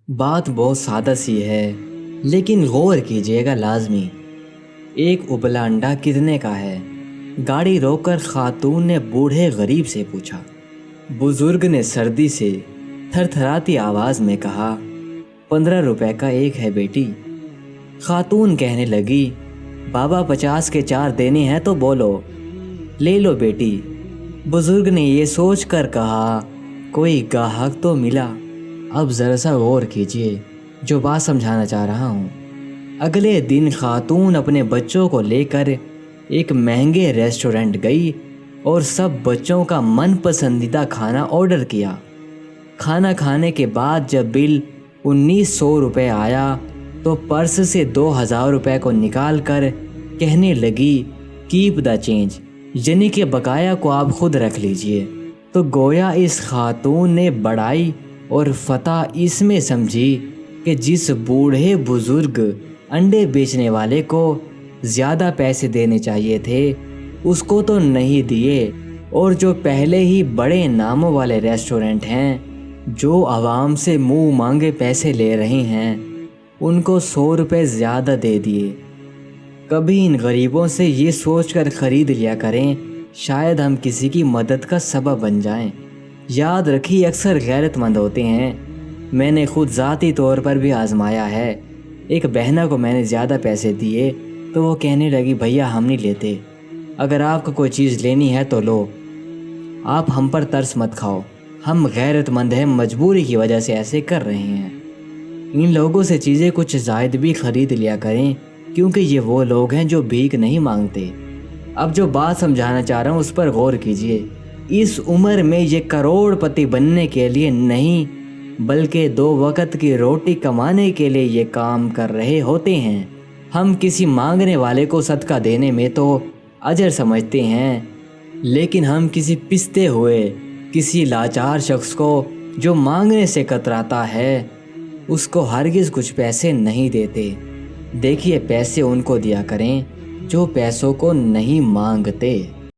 بات بہت سادہ سی ہے لیکن غور کیجیے گا لازمی۔ ایک ابلا انڈا کتنے کا ہے؟ گاڑی روک کر خاتون نے بوڑھے غریب سے پوچھا۔ بزرگ نے سردی سے تھر تھراتی آواز میں کہا، 15 روپے کا ایک ہے بیٹی۔ خاتون کہنے لگی، بابا 50 کے 4 دینے ہیں تو بولو۔ لے لو بیٹی۔ بزرگ نے یہ سوچ کر کہا، کوئی گاہک تو ملا۔ اب ذرا سا غور کیجیے جو بات سمجھانا چاہ رہا ہوں۔ اگلے دن خاتون اپنے بچوں کو لے کر ایک مہنگے ریسٹورنٹ گئی اور سب بچوں کا من پسندیدہ کھانا آرڈر کیا۔ کھانا کھانے کے بعد جب بل 1900 روپے آیا تو پرس سے 2000 روپے کو نکال کر کہنے لگی، کیپ دا چینج، یعنی کہ بقایا کو آپ خود رکھ لیجئے۔ تو گویا اس خاتون نے بڑائی اور فتح اس میں سمجھی کہ جس بوڑھے بزرگ انڈے بیچنے والے کو زیادہ پیسے دینے چاہیے تھے اس کو تو نہیں دیے، اور جو پہلے ہی بڑے ناموں والے ریسٹورنٹ ہیں جو عوام سے منہ مانگے پیسے لے رہے ہیں ان کو 100 روپے زیادہ دے دیے۔ کبھی ان غریبوں سے یہ سوچ کر خرید لیا کریں، شاید ہم کسی کی مدد کا سبب بن جائیں۔ یاد رکھیے اکثر غیرت مند ہوتے ہیں، میں نے خود ذاتی طور پر بھی آزمایا ہے۔ ایک بہنہ کو میں نے زیادہ پیسے دیے تو وہ کہنے لگی، بھیا ہم نہیں لیتے، اگر آپ کو کوئی چیز لینی ہے تو لو، آپ ہم پر ترس مت کھاؤ، ہم غیرت مند ہیں، مجبوری کی وجہ سے ایسے کر رہے ہیں۔ ان لوگوں سے چیزیں کچھ زائد بھی خرید لیا کریں کیونکہ یہ وہ لوگ ہیں جو بھیک نہیں مانگتے۔ اب جو بات سمجھانا چاہ رہا ہوں اس پر غور کیجیے۔ اس عمر میں یہ کروڑ پتی بننے کے لیے نہیں بلکہ 2 وقت کی روٹی کمانے کے لیے یہ کام کر رہے ہوتے ہیں۔ ہم کسی مانگنے والے کو صدقہ دینے میں تو اجر سمجھتے ہیں، لیکن ہم کسی پستے ہوئے، کسی لاچار شخص کو جو مانگنے سے کتراتا ہے اس کو ہرگز کچھ پیسے نہیں دیتے۔ دیکھیے پیسے ان کو دیا کریں جو پیسوں کو نہیں مانگتے۔